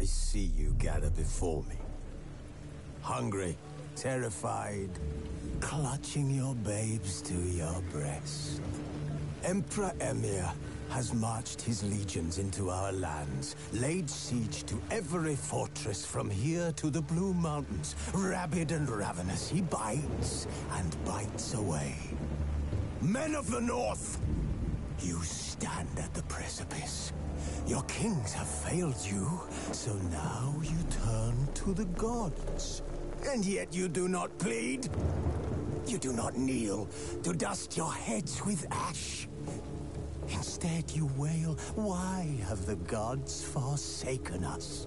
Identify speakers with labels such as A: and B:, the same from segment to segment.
A: I see you gather before me. Hungry, terrified, clutching your babes to your breast. Emperor Emir has marched his legions into our lands, laid siege to every fortress from here to the Blue Mountains. Rabid and ravenous, he bites and bites away. Men of the North, you stand at the precipice. Your kings have failed you, so now you turn to the gods. And yet you do not plead. You do not kneel to dust your heads with ash. Instead, you wail, why have the gods forsaken us?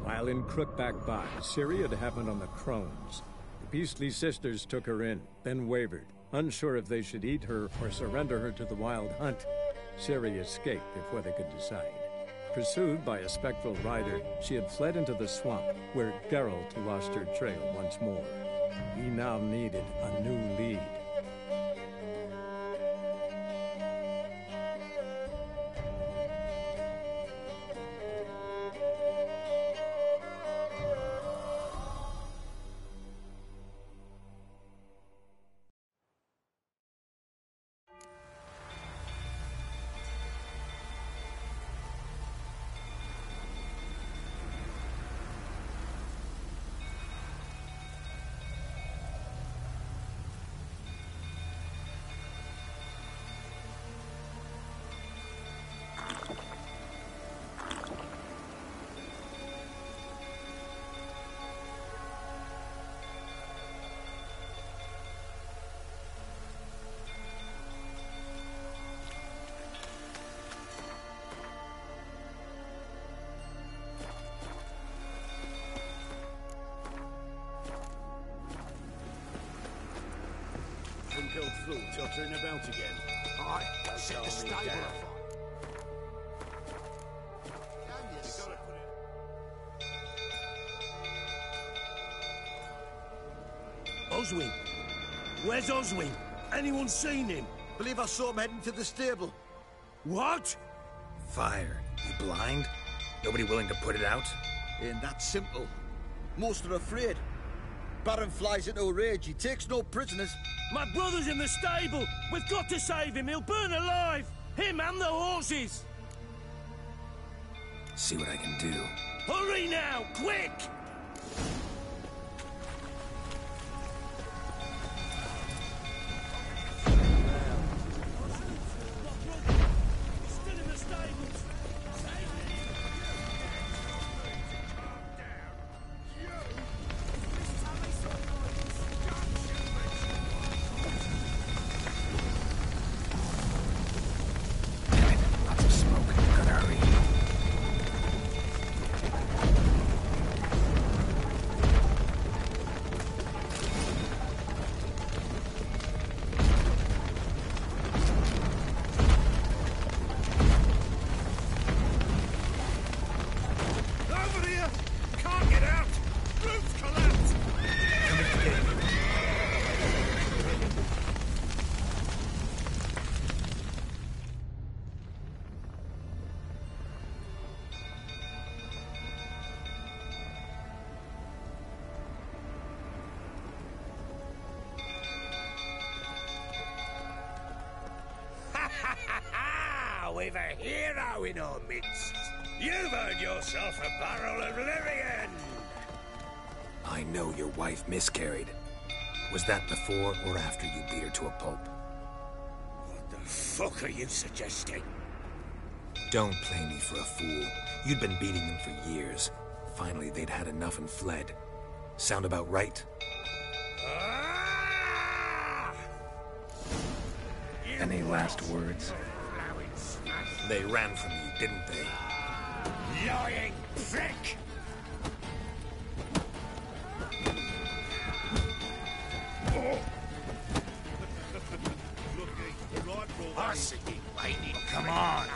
B: While in Crookback Bog, Ciri had happened on the Crones. The Beastly Sisters took her in, then wavered, unsure if they should eat her or surrender her to the Wild Hunt. Ciri escaped before they could decide. Pursued by a spectral rider, she had fled into the swamp, where Geralt lost her trail once more. He now needed a new lead.
C: Killed fool tottering about again.
A: Aye, set the stable on fire.
C: Oswin! Where's Oswin? Anyone seen him?
D: Believe I saw him heading to the stable.
C: What?
E: Fire. You blind? Nobody willing to put it out?
D: Ain't that simple. Most are afraid. Baron flies into a rage. He takes no prisoners.
C: My brother's in the stable! We've got to save him! He'll burn alive! Him and the horses!
E: See what I can do.
C: Hurry now! Quick! Still in the stables!
E: Lots of smoke. Gotta hurry.
C: Over here! Can't get out! Roof's collapsed!
E: Coming to get you.
C: We've a hero in our midst. You've earned yourself a barrel of Lyrian.
E: I know your wife miscarried. Was that before or after you beat her to a pulp?
C: What the fuck are you suggesting?
E: Don't play me for a fool. You'd been beating them for years. Finally, they'd had enough and fled. Sound about right?
C: Ah!
E: Any last words? They ran from you, didn't they?
C: Lying prick! I see you whining. Come on!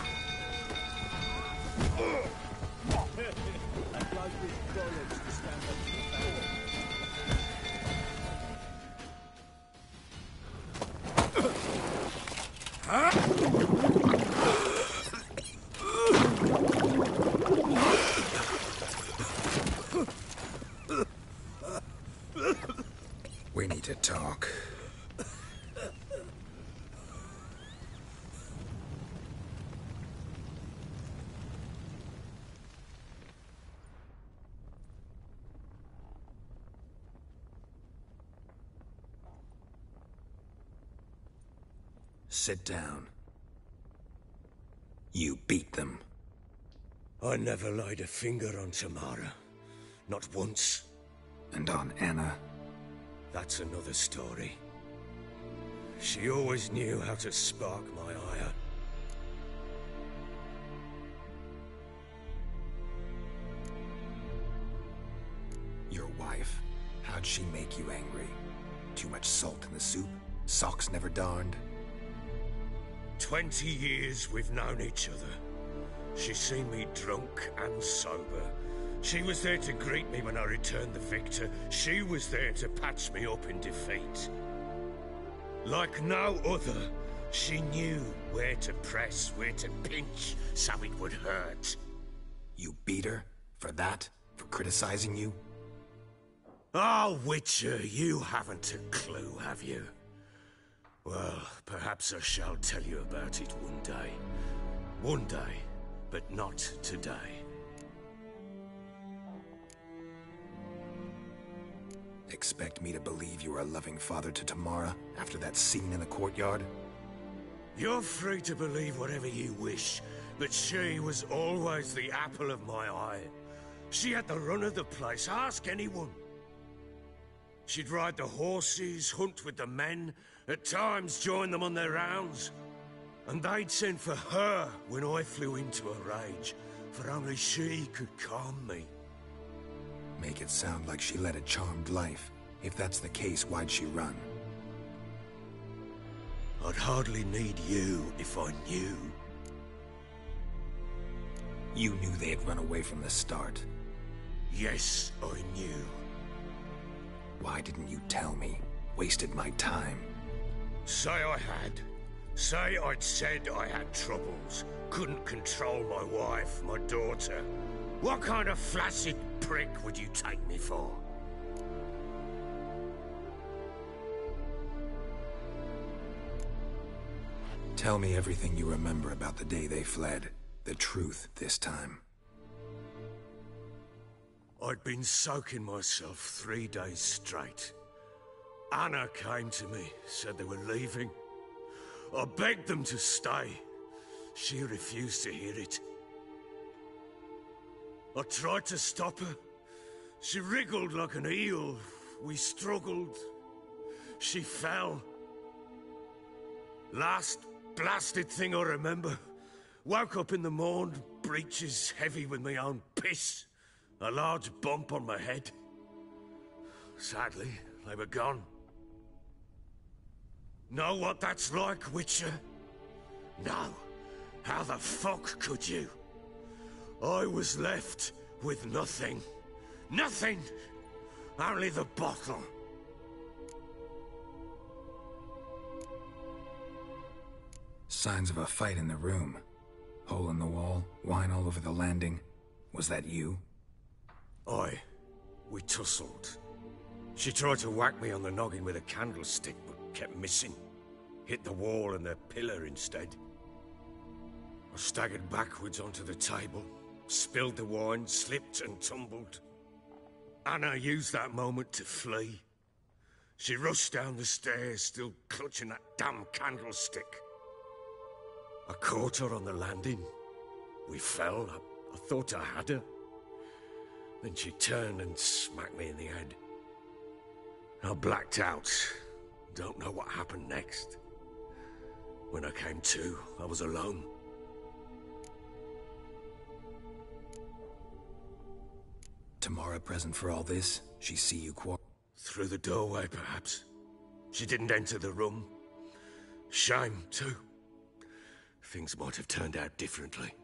E: to talk. Sit down. You beat them.
C: I never laid a finger on Tamara. Not once.
E: And on Anna?
C: That's another story. She always knew how to spark my ire.
E: Your wife. How'd she make you angry? Too much salt in the soup? Socks never darned?
C: 20 years we've known each other. She's seen me drunk and sober. She was there to greet me when I returned the victor. She was there to patch me up in defeat. Like no other, she knew where to press, where to pinch, so it would hurt.
E: You beat her? For that? For criticizing you?
C: Oh, Witcher, you haven't a clue, have you? Well, perhaps I shall tell you about it one day. One day, but not today.
E: Expect me to believe you were a loving father to Tamara after that scene in the courtyard?
C: You're free to believe whatever you wish, but she was always the apple of my eye. She had the run of the place, ask anyone. She'd ride the horses, hunt with the men, at times join them on their rounds. And they'd send for her when I flew into a rage, for only she could calm me.
E: Make it sound like she led a charmed life. If that's the case, why'd she run?
C: I'd hardly need you if I knew.
E: You knew they had run away from the start.
C: Yes, I knew.
E: Why didn't you tell me? Wasted my time.
C: Say I had. Say I'd said I had troubles. Couldn't control my wife, my daughter. What kind of flaccid prick would you take me for?
E: Tell me everything you remember about the day they fled. The truth this time.
C: I'd been soaking myself 3 days straight. Anna came to me, said they were leaving. I begged them to stay. She refused to hear it. I tried to stop her. She wriggled like an eel. We struggled. She fell. Last blasted thing I remember. Woke up in the morn, breeches heavy with my own piss. A large bump on my head. Sadly, they were gone. Know what that's like, Witcher? No. How the fuck could you? I was left with nothing. Nothing! Only the bottle.
E: Signs of a fight in the room. Hole in the wall, wine all over the landing. Was that you?
C: We tussled. She tried to whack me on the noggin with a candlestick, but kept missing. Hit the wall and the pillar instead. I staggered backwards onto the table, spilled the wine, slipped and tumbled. Anna used that moment to flee. She rushed down the stairs, still clutching that damn candlestick. I caught her on the landing. We fell. I thought I had her. Then she turned and smacked me in the head. I blacked out. Don't know what happened next. When I came to, I was alone.
E: Tamara present for all this? She see you quarrel?
C: Through the doorway, perhaps. She didn't enter the room. Shame, too. Things might have turned out differently.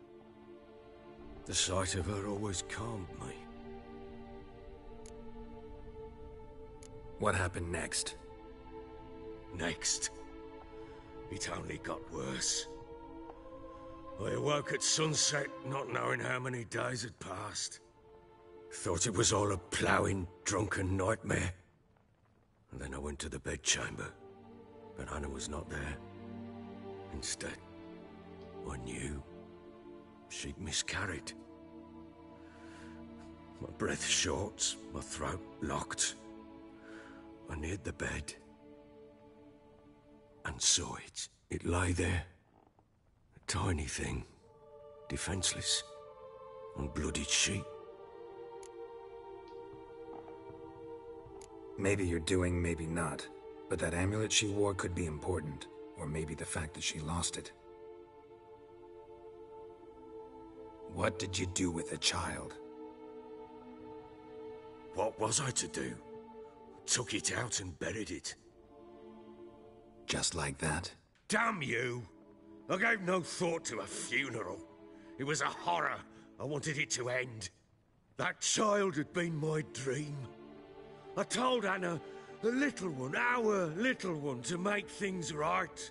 C: The sight of her always calmed me.
E: What happened next?
C: Next, it only got worse. I awoke at sunset, not knowing how many days had passed. Thought it was all a ploughing, drunken nightmare. And then I went to the bedchamber, but Anna was not there. Instead, I knew she'd miscarried. My breath short, my throat locked. I neared the bed and saw it. It lay there, a tiny thing, defenseless, on bloodied sheet.
E: Maybe you're doing, maybe not. But that amulet she wore could be important. Or maybe the fact that she lost it. What did you do with the child?
C: What was I to do? Took it out and buried it.
E: Just like that?
C: Damn you! I gave no thought to a funeral. It was a horror. I wanted it to end. That child had been my dream. I told Anna, the little one, our little one, to make things right.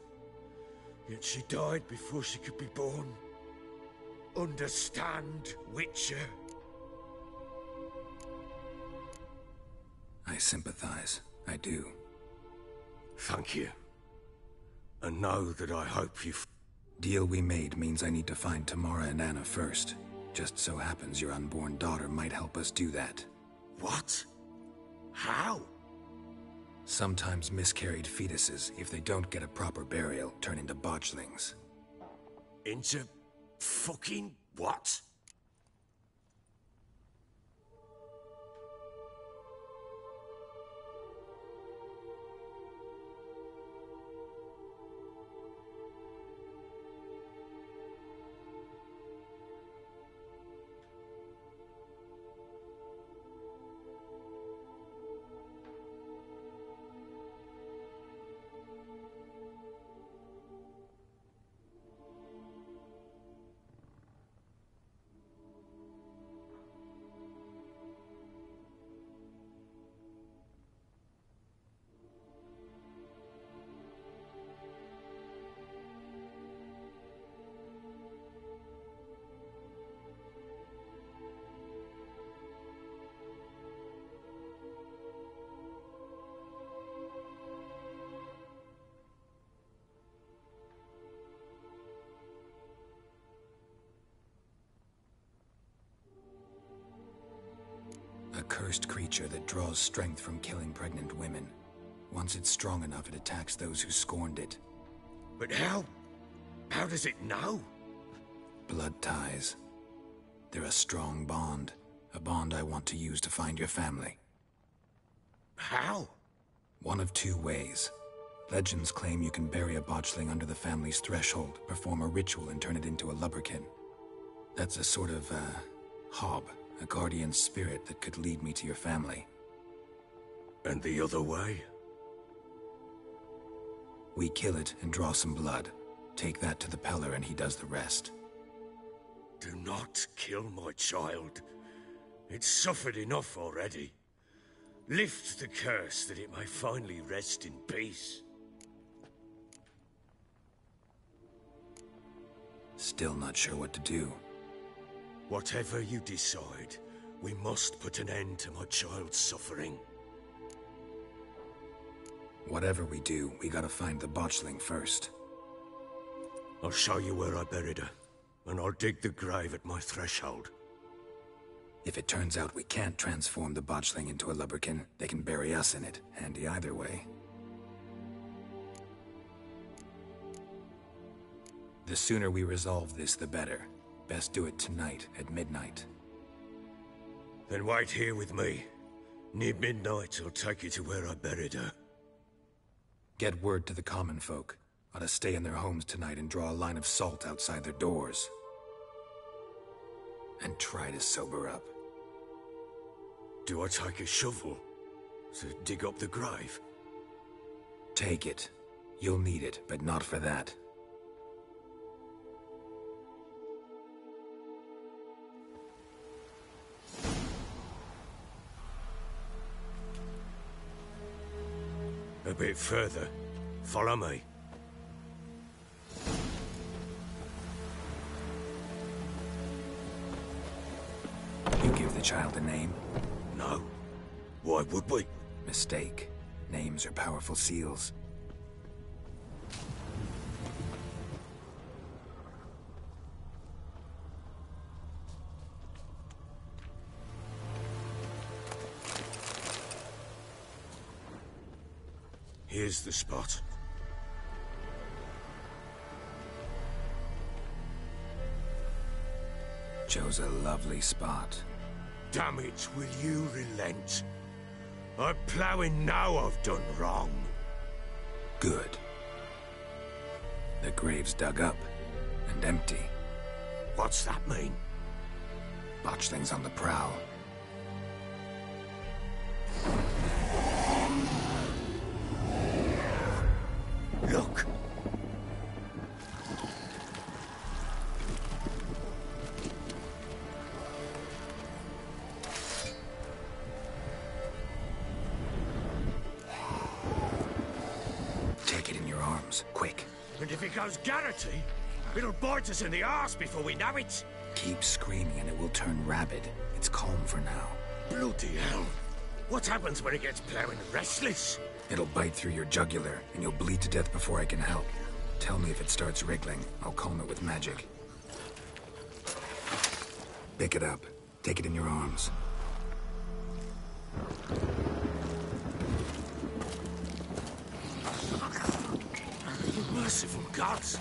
C: Yet she died before she could be born. Understand, Witcher?
E: I sympathize. I do.
C: Thank you. And know that I hope you...
E: Deal we made means I need to find Tamara and Anna first. Just so happens your unborn daughter might help us do that.
C: What? How?
E: Sometimes miscarried fetuses, if they don't get a proper burial, turn into botchlings.
C: Into... fucking what?
E: A cursed creature that draws strength from killing pregnant women. Once it's strong enough, it attacks those who scorned it.
C: But how? How does it know?
E: Blood ties. They're a strong bond. A bond I want to use to find your family.
C: How?
E: One of two ways. Legends claim you can bury a botchling under the family's threshold, perform a ritual, and turn it into a lubberkin. That's a sort of, hob. A guardian spirit that could lead me to your family.
C: And the other way?
E: We kill it and draw some blood. Take that to the Peller and he does the rest.
C: Do not kill my child. It's suffered enough already. Lift the curse that it may finally rest in peace.
E: Still not sure what to do.
C: Whatever you decide, we must put an end to my child's suffering.
E: Whatever we do, we gotta find the botchling first.
C: I'll show you where I buried her, and I'll dig the grave at my threshold.
E: If it turns out we can't transform the botchling into a lubberkin, they can bury us in it. Handy either way. The sooner we resolve this, the better. Best do it tonight, at midnight.
C: Then wait here with me. Near midnight, I'll take you to where I buried her.
E: Get word to the common folk. Ought to stay in their homes tonight and draw a line of salt outside their doors. And try to sober up.
C: Do I take a shovel to dig up the grave?
E: Take it. You'll need it, but not for that.
C: A bit further. Follow me.
E: You give the child a name?
C: No. Why would we?
E: Mistake. Names are powerful seals.
C: Here's the spot.
E: Chose a lovely spot.
C: Damn it, will you relent? I'm ploughing now I've done wrong.
E: Good. The grave's dug up and empty.
C: What's that mean?
E: Botchling's on the prowl.
C: Look!
E: Take it in your arms, quick.
C: And if it goes Garrity, it'll bite us in the arse before we know it.
E: Keep screaming and it will turn rabid. It's calm for now.
C: Bloody hell. What happens when it gets ploughing restless?
E: It'll bite through your jugular, and you'll bleed to death before I can help. Tell me if it starts wriggling. I'll calm it with magic. Pick it up. Take it in your arms.
C: Merciful gods!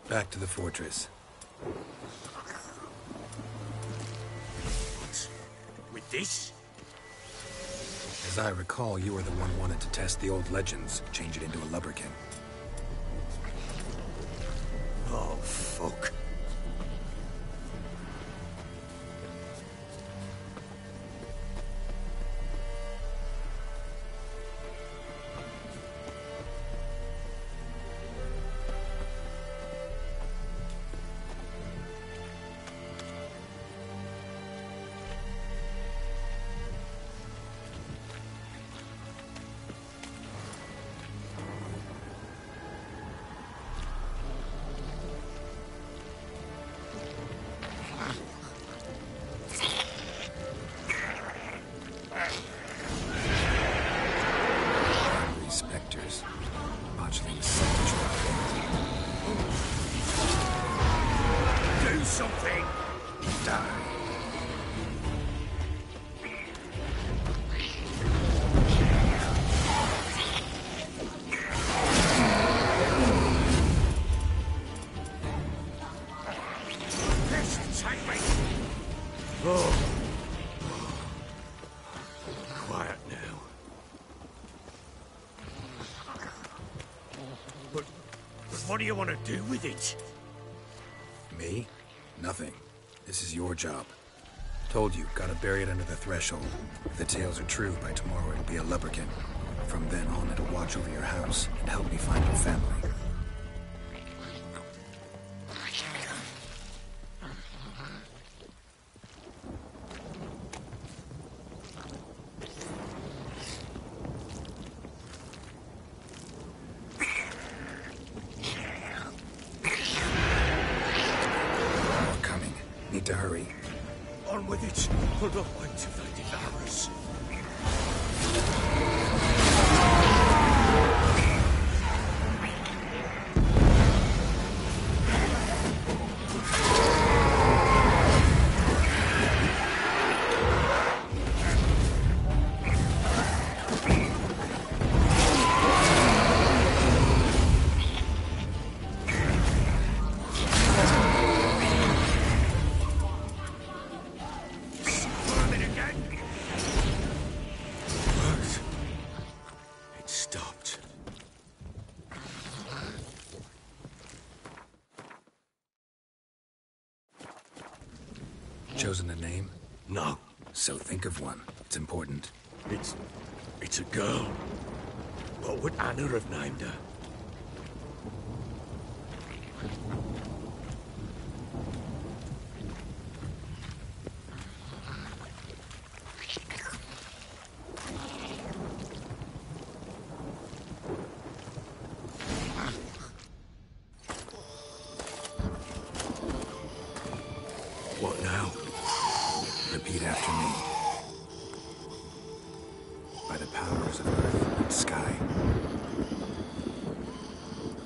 E: Back to the fortress.
C: What? With this?
E: As I recall, you were the one wanted to test the old legends, change it into a lubberkin.
C: Oh, fuck. What do you want to do with it?
E: Me? Nothing. This is your job. Told you, gotta bury it under the threshold. If the tales are true, by tomorrow it'll be a lubberkin. From then on, it'll watch over your house and help me find your family. Need to hurry.
C: On with it. We'll not wait till they devour us.
E: Chosen a name?
C: No.
E: So think of one. It's important.
C: It's a girl. What would Anna have named her? What now?
E: Repeat after me. By the powers of earth and sky.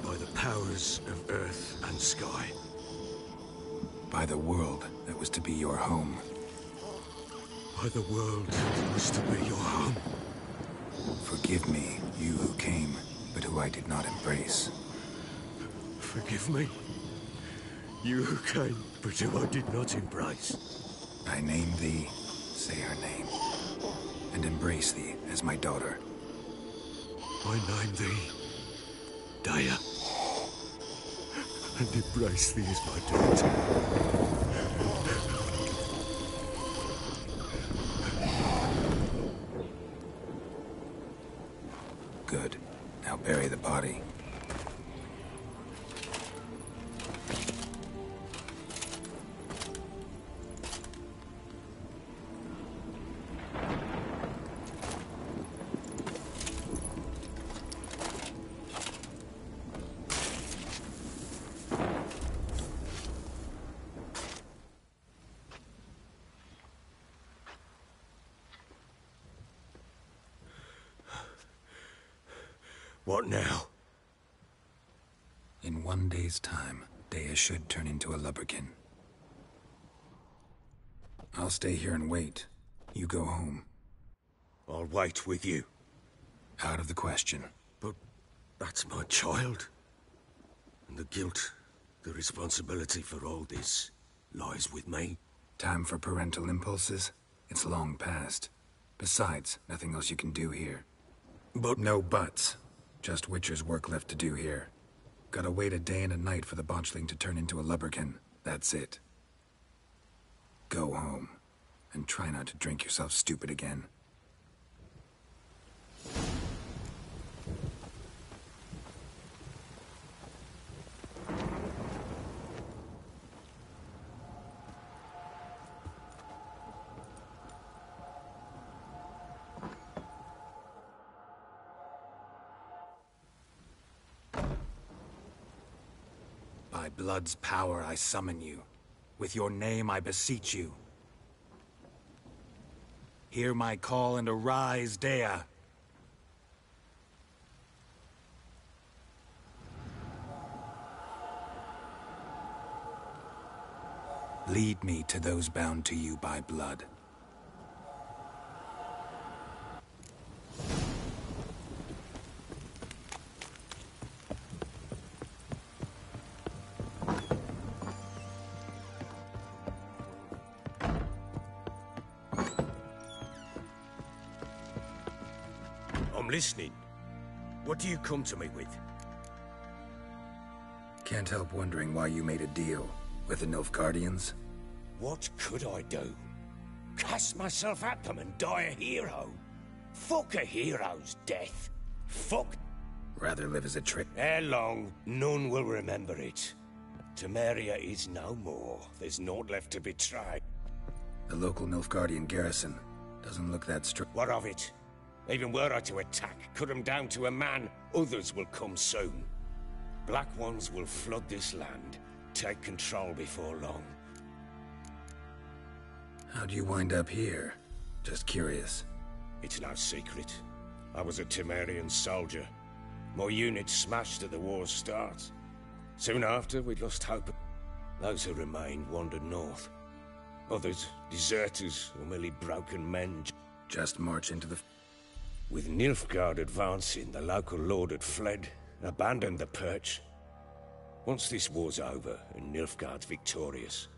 C: By the powers of earth and sky.
E: By the world that was to be your home.
C: By the world that was to be your home.
E: Forgive me, you who came, but who I did not embrace.
C: Forgive me, you who came, but who I did not embrace.
E: I name thee, say her name, and embrace thee as my daughter.
C: I name thee, Daya, and embrace thee as my daughter.
E: Good. Now bury the body.
C: What now?
E: In 1 day's time, Daya should turn into a lubberkin. I'll stay here and wait. You go home.
C: I'll wait with you.
E: Out of the question.
C: But that's my child. And the guilt, the responsibility for all this lies with me.
E: Time for parental impulses? It's long past. Besides, nothing else you can do here.
C: But
E: no buts. Just Witcher's work left to do here. Gotta wait a day and a night for the botchling to turn into a lubberkin. That's it. Go home. And try not to drink yourself stupid again. By blood's power I summon you. With your name I beseech you. Hear my call and arise, Daya. Lead me to those bound to you by blood.
C: I'm listening. What do you come to me with?
E: Can't help wondering why you made a deal with the Nilfgaardians.
C: What could I do? Cast myself at them and die a hero? Fuck a hero's death. Fuck.
E: Rather live as a trick.
C: Ere long, none will remember it. Temeria is no more. There's naught left to betray.
E: The local Nilfgaardian garrison doesn't look that strict.
C: What of it? Even were I to attack, cut them down to a man, others will come soon. Black ones will flood this land, take control before long.
E: How'd you wind up here? Just curious.
C: It's no secret. I was a Temerian soldier. My unit smashed at the war's start. Soon after, we'd lost hope. Those who remained wandered north. Others, deserters or merely broken men.
E: Just march into the...
C: With Nilfgaard advancing, the local lord had fled, abandoned the perch. Once this war's over and Nilfgaard's victorious,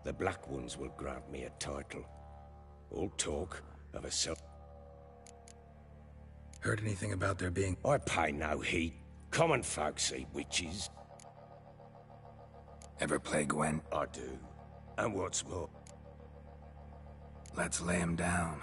C: the Black Ones will grant me a title. All talk of a self...
E: Heard anything about there being...
C: I pay no heed. Common folk see witches.
E: Ever play Gwen?
C: I do. And what's more...
E: Let's lay him down.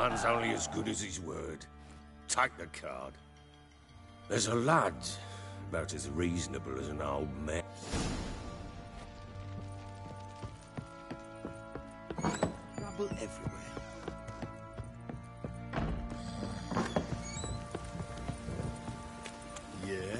C: man's only as good as his word. Take the card. There's a lad, about as reasonable as an old man.
D: Trouble everywhere. Yeah?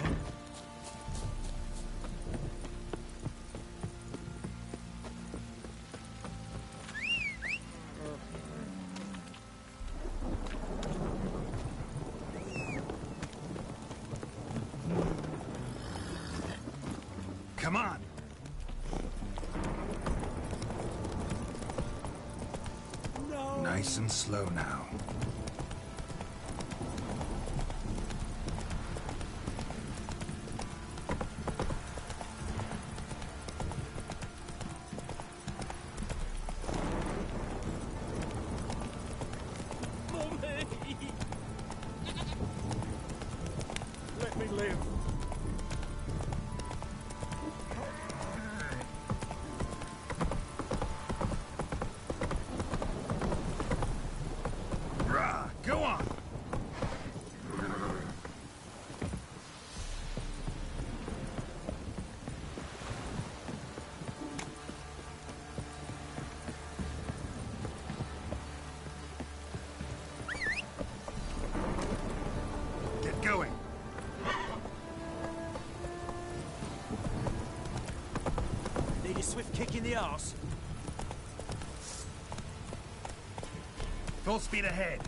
E: Come on! No. Nice and slow now.
B: Let me live.
E: Go on! Get going!
D: Need a swift kick in the arse.
E: Full speed ahead.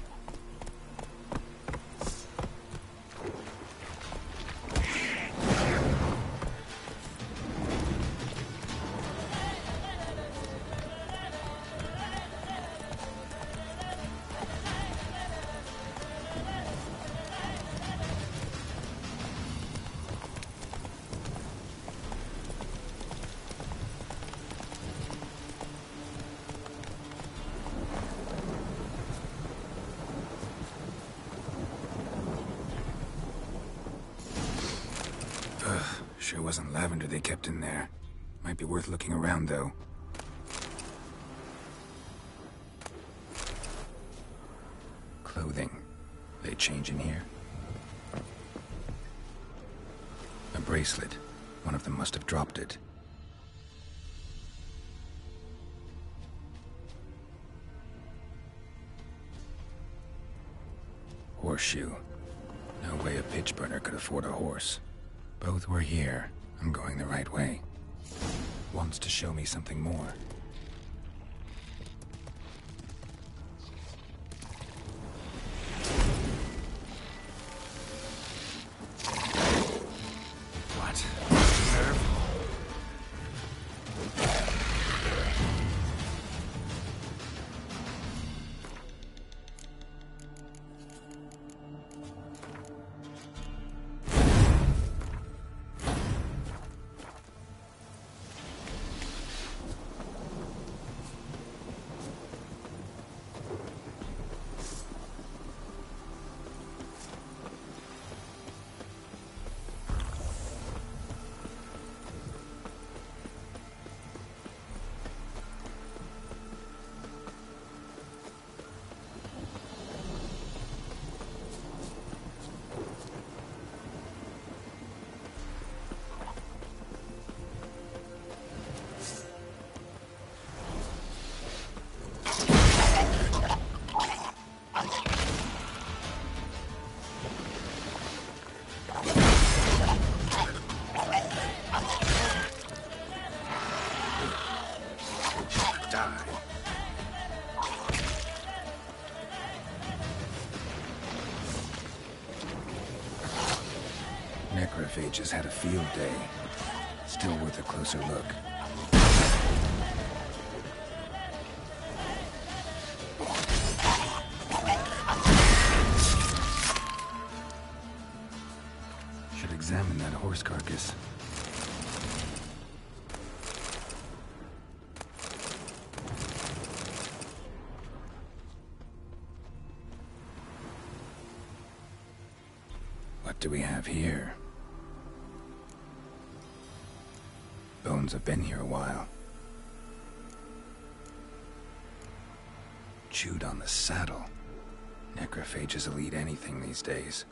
E: Sure wasn't lavender they kept in there. Might be worth looking around, though. Clothing. They change in here? A bracelet. One of them must have dropped it. Horseshoe. No way a pitch burner could afford a horse. Both were here. I'm going the right way. Wants to show me something more. What? Nerve? Necrophages had a field day. Still worth a closer look. Should examine that horse carcass. What do we have here? Bones have been here a while. Chewed on the saddle. Necrophages will eat anything these days.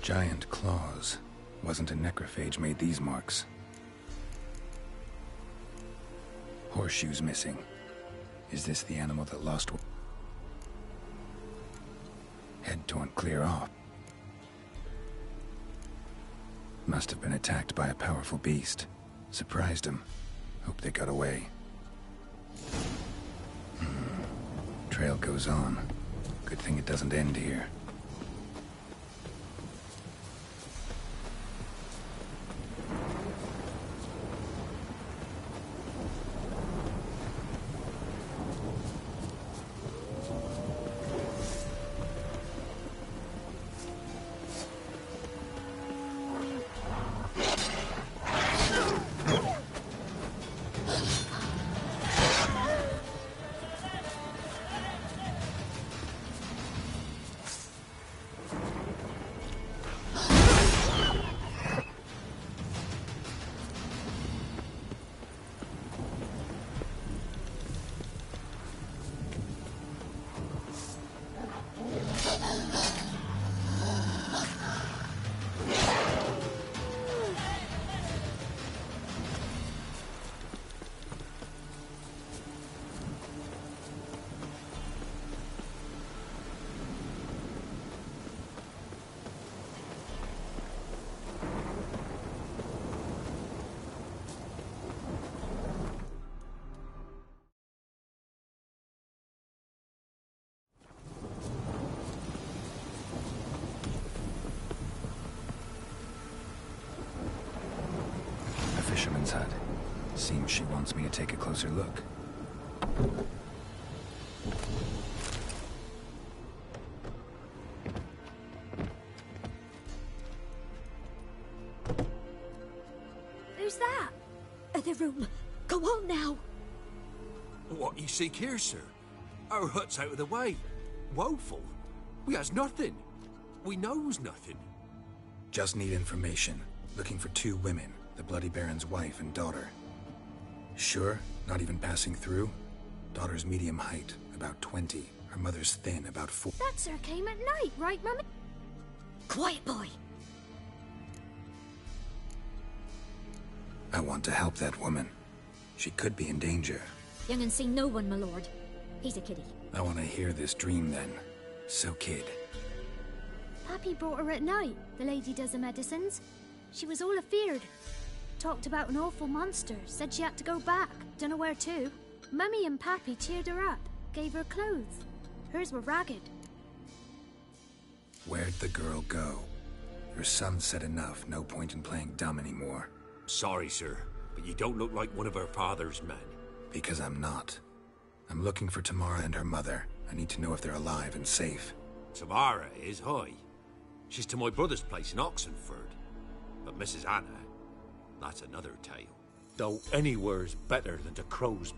E: Giant claws. Wasn't a necrophage made these marks. Horseshoes missing. Is this the animal that lost? Head torn clear off. Must have been attacked by a powerful beast. Surprised him. Hope they got away. Trail goes on. Good thing it doesn't end here. Fisherman's hut. Seems she wants me to take a closer look.
F: Who's that? The room. Go on now.
G: What you seek here, sir? Our hut's out of the way. Woeful. We has nothing. We knows nothing.
E: Just need information. Looking for 2 women. The Bloody Baron's wife and daughter. Sure? Not even passing through? Daughter's medium height, about 20. Her mother's thin, about 4.
F: That sir came at night, right, Mummy? Quiet, boy.
E: I want to help that woman. She could be in danger.
F: Young and seen no one, my lord. He's a kiddie.
E: I want to hear this dream then. So kid.
F: Pappy brought her at night. The lady does the medicines. She was all afeared. Talked about an awful monster. Said she had to go back. Dunno where to. Mummy and Pappy cheered her up. Gave her clothes. Hers were ragged.
E: Where'd the girl go? Her son said enough. No point in playing dumb anymore.
G: Sorry, sir, but you don't look like one of her father's men.
E: Because I'm not. I'm looking for Tamara and her mother. I need to know if they're alive and safe.
G: Tamara is, hi. She's to my brother's place in Oxenford. But Mrs. Anna, that's another tale. Though anywhere's better than the Crow's...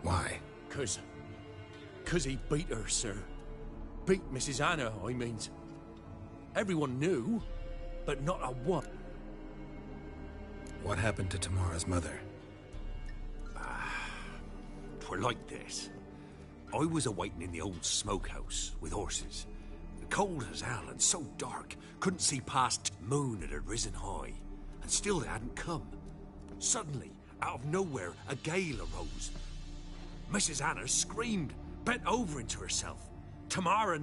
E: Why?
G: Cause he beat her, sir. Beat Mrs. Anna, I means. Everyone knew, but not a one.
E: What happened to Tamara's mother?
G: Twere like this. I was awaiting in the old smokehouse with horses. Cold as hell and so dark, couldn't see past moon that had risen high. And still they hadn't come. Suddenly, out of nowhere, a gale arose. Mrs. Anna screamed, bent over into herself. Tamara...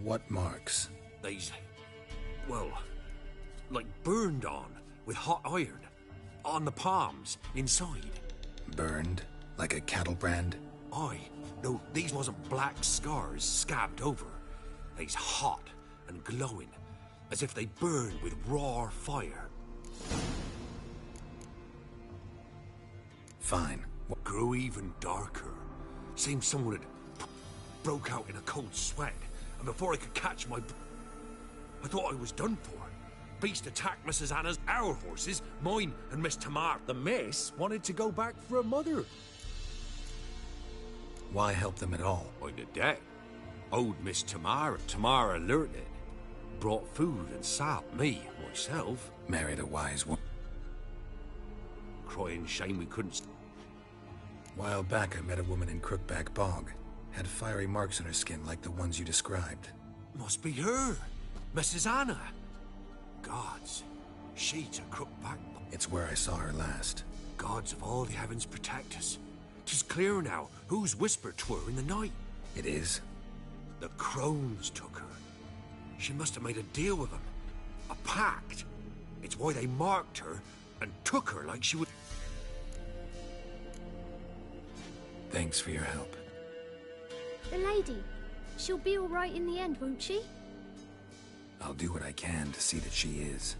E: What marks?
G: They's... well, like burned on with hot iron. On the palms, inside.
E: Burned? Like a cattle brand?
G: Aye. No, these wasn't black scars scabbed over. They's hot and glowing, as if they burned with raw fire.
E: Fine.
G: What grew even darker. Seemed someone had broke out in a cold sweat, and before I could catch my... I thought I was done for. Beast attacked Mrs. Anna's, our horses, mine and Miss Tamara. The miss wanted to go back for her mother.
E: Why help them at all?
G: I'm the debt. Owed Miss Tamara. Tamara learned it. brought food and sat me, myself.
E: Married a wise woman.
G: Crying shame we couldn't...
E: While back, I met a woman in Crookback Bog. Had fiery marks on her skin like the ones you described.
G: Must be her, Mrs. Anna. Gods, she's a Crookback...
E: It's where I saw her last.
G: Gods of all the heavens protect us. 'Tis clear now whose whisper 'twere in the night.
E: It is?
G: The crones took her. She must have made a deal with them. A pact. It's why they marked her and took her like she would...
E: Thanks for your help.
F: The lady. She'll be all right in the end, won't she?
E: I'll do what I can to see that she is.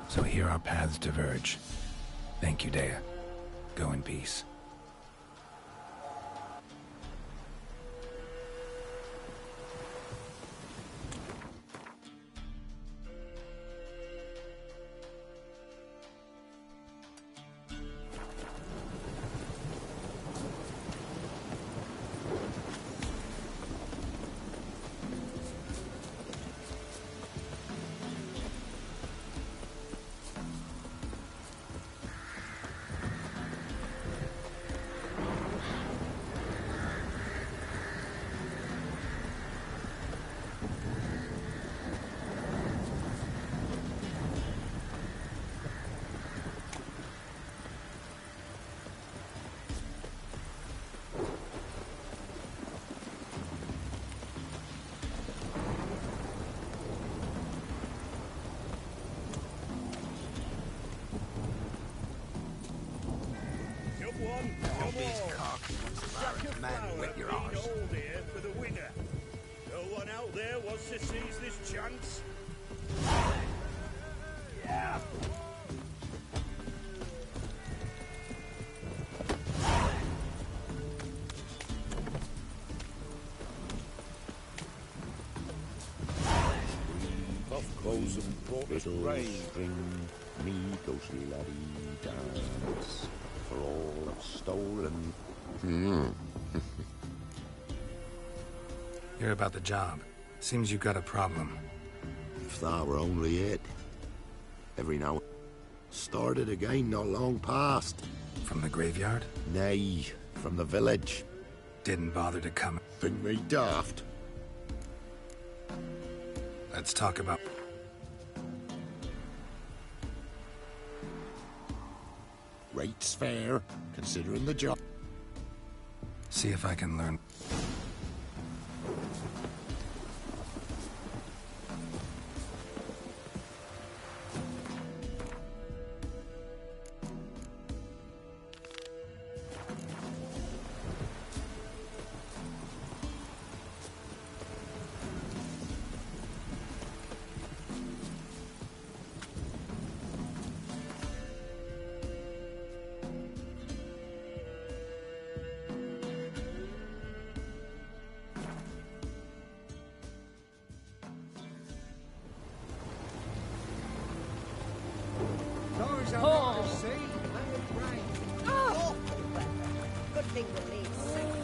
E: So here our paths diverge. Thank you, Dea. Go in peace.
H: Man, whip your arse. Here for the winner. No one out there wants to seize this chance. Yeah. Buff clothes and brought us rain.
I: Bring me ghostly laddie dance for all that's stolen.
E: Hear about the job. Seems you've got a problem.
I: If that were only it. Every now started again not long past.
E: From the graveyard?
I: Nay, from the village.
E: Didn't bother to come.
I: Think me daft.
E: Let's talk about...
I: Rates fair, considering the job.
E: See if I can learn...
J: Good thing we're leaving.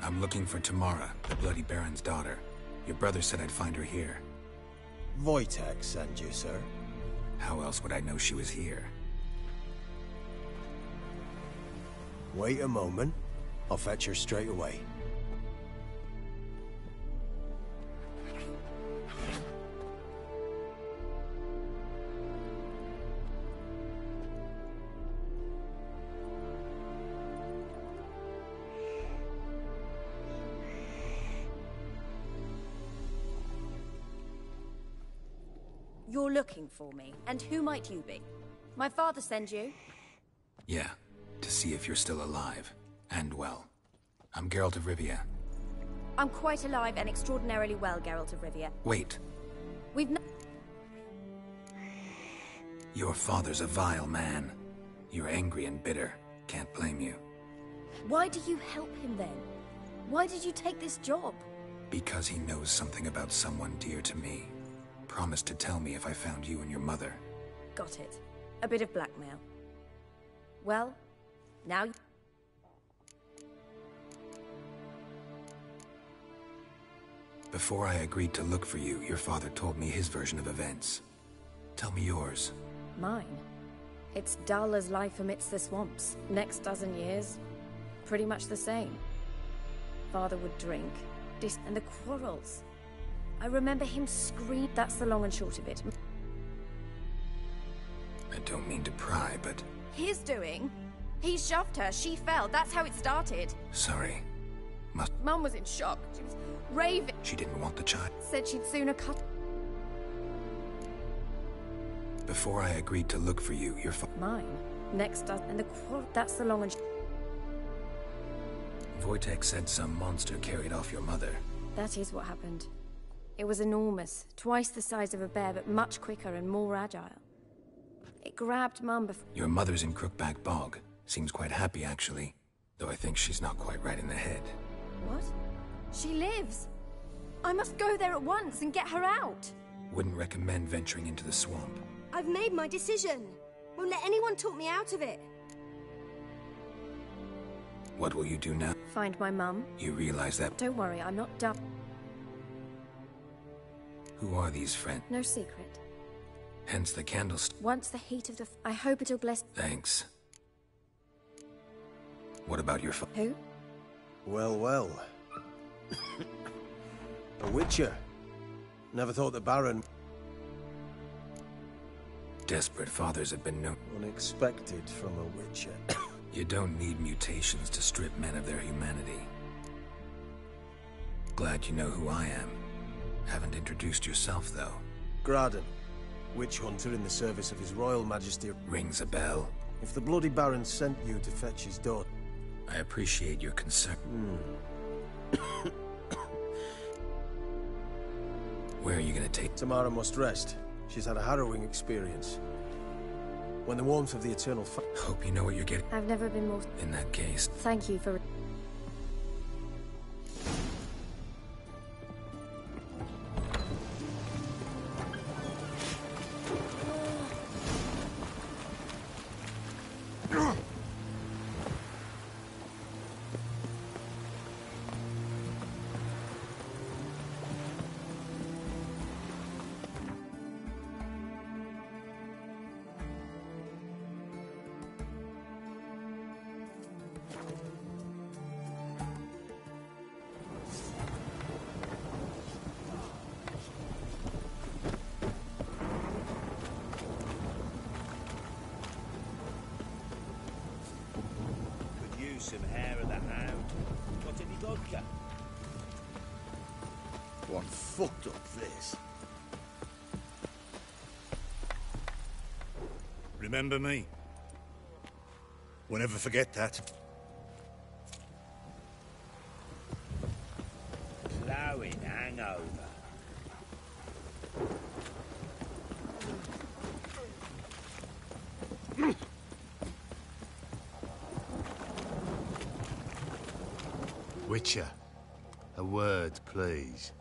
E: I'm looking for Tamara, the Bloody Baron's daughter. Your brother said I'd find her here.
A: Wojtek sent you, sir.
E: How else would I know she was here?
A: Wait a moment. I'll fetch her straight away.
J: You're looking for me, and who might you be? My father send you?
E: Yeah, to see if you're still alive. And well. I'm Geralt of Rivia.
J: I'm quite alive and extraordinarily well, Geralt of Rivia.
E: Wait.
J: We've no—
E: Your father's a vile man. You're angry and bitter. Can't blame you.
J: Why do you help him then? Why did you take this job?
E: Because he knows something about someone dear to me. promised to tell me if I found you and your mother.
J: Got it. A bit of blackmail. Well, now...
E: Before I agreed to look for you, your father told me his version of events. Tell me yours.
J: Mine? It's dull as life amidst the swamps. Next dozen years, pretty much the same. Father would drink, and the quarrels. I remember him scream. That's the long and short of it.
E: I don't mean to pry, but...
J: His doing? He shoved her, she fell, that's how it started.
E: Sorry.
J: Mum was in shock. She was raving.
E: She didn't want the child.
J: Said she'd sooner cut...
E: Before I agreed to look for you, your
J: Mine. Next does... And the quarrel... That's the long and...
E: Wojtek said some monster carried off your mother.
J: That is what happened. It was enormous. Twice the size of a bear, but much quicker and more agile. It grabbed Mum before...
E: Your mother's in Crookback Bog. Seems quite happy, actually. Though I think she's not quite right in the head.
J: What? She lives! I must go there at once and get her out!
E: Wouldn't recommend venturing into the swamp.
K: I've made my decision. Won't let anyone talk me out of it.
E: What will you do now?
J: Find my mum.
E: You realize that...
J: Don't worry, I'm not dumb.
E: Who are these friends?
J: No secret.
E: Hence the candlestick.
J: Once the heat of the... I hope it'll bless...
E: Thanks. What about your
J: Who?
L: Well, well. A witcher. Never thought the Baron...
E: Desperate fathers have been known...
L: Unexpected from a witcher.
E: You don't need mutations to strip men of their humanity. Glad you know who I am. Haven't introduced yourself, though.
L: Graden. Witch hunter in the service of His Royal Majesty.
E: Rings a bell.
L: If the bloody Baron sent you to fetch his daughter...
E: I appreciate your concern. Where are you gonna take...
L: Tamara must rest. She's had a harrowing experience. When the warmth of the eternal
E: Hope you know what you're getting.
J: I've never been more...
E: In that case...
J: Thank you for...
H: Some hair of the hound. Got any vodka?
D: One fucked up this.
H: Remember me? Won't ever forget that. Ploughing hangover.
I: Witcher, a word, please.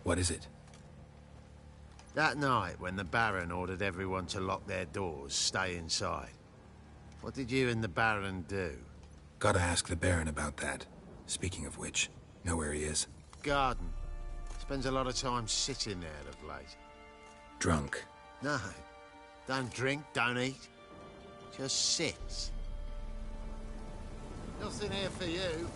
E: What is it?
I: That night, when the Baron ordered everyone to lock their doors, stay inside. What did you and the Baron do?
E: Gotta ask the Baron about that. Speaking of which, know where he is?
I: Garden. Spends a lot of time sitting there of late.
E: Drunk.
I: No. Don't drink, don't eat. Just sits. Nothing here for you.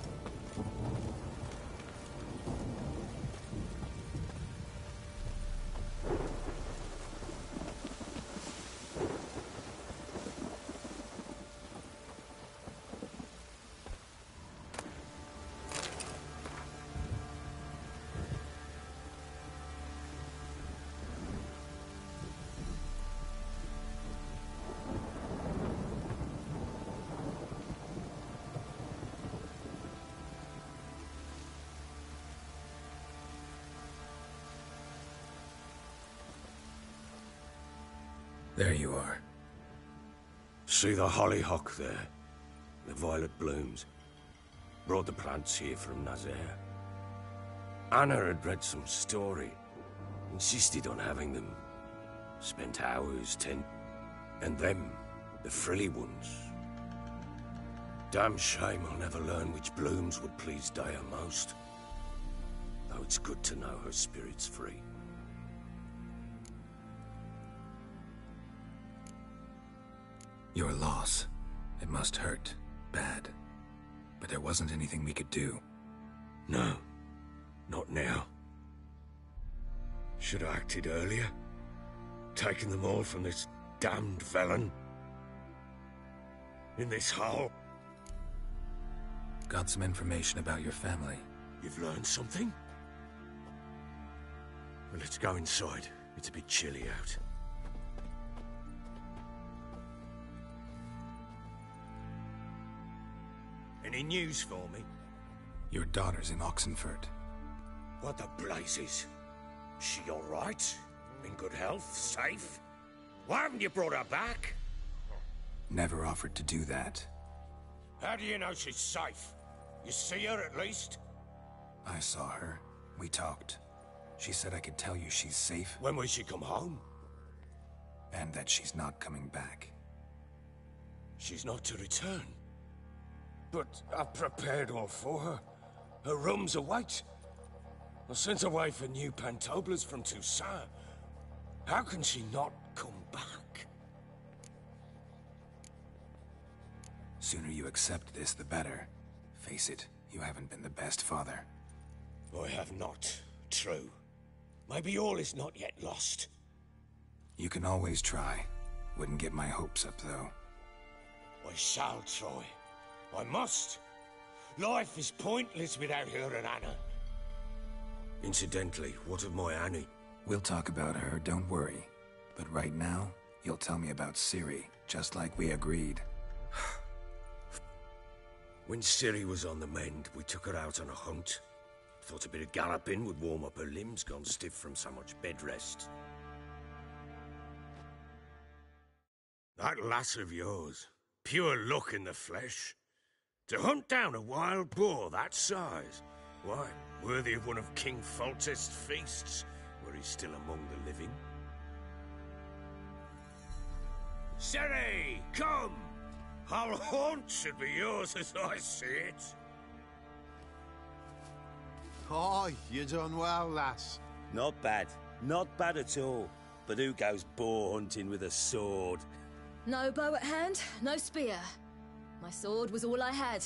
E: There you are.
C: See the hollyhock there? The violet blooms. Brought the plants here from Nazaire. Anna had read some story. Insisted on having them. Spent hours and them, the frilly ones. Damn shame I'll never learn which blooms would please Daya most. Though it's good to know her spirit's free.
E: Your loss. It must hurt. Bad. But there wasn't anything we could do.
C: No. Not now. Should have acted earlier. Taken them all from this damned felon. In this hole.
E: Got some information about your family.
C: You've learned something? Well, let's go inside. It's a bit chilly out. Any news for me?
E: Your daughter's in Oxenford.
C: What the blazes? Is she all right? In good health? Safe? Why haven't you brought her back?
E: Never offered to do that.
C: How do you know she's safe? You see her at least?
E: I saw her. We talked. She said I could tell you she's safe.
C: When will she come home?
E: And that she's not coming back.
C: She's not to return? But I've prepared all for her. Her rooms await. I sent away for new pantoblas from Toussaint. How can she not come back?
E: Sooner you accept this, the better. Face it, you haven't been the best father.
C: I have not. True. Maybe all is not yet lost.
E: You can always try. Wouldn't get my hopes up, though.
C: I shall try. I must. Life is pointless without her and Anna. Incidentally, what of my Annie?
E: We'll talk about her, don't worry. But right now, you'll tell me about Ciri, just like we agreed.
C: When Ciri was on the mend, we took her out on a hunt. Thought a bit of galloping would warm up her limbs gone stiff from so much bed rest. That lass of yours, pure luck in the flesh. To hunt down a wild boar that size, why, worthy of one of King Foltest's feasts, were he still among the living. Ciri, come! Our haunt should be yours as I see it.
I: Oh, you done well, lass.
H: Not bad. Not bad at all. But who goes boar hunting with a sword?
J: No bow at hand, no spear. My sword was all I had.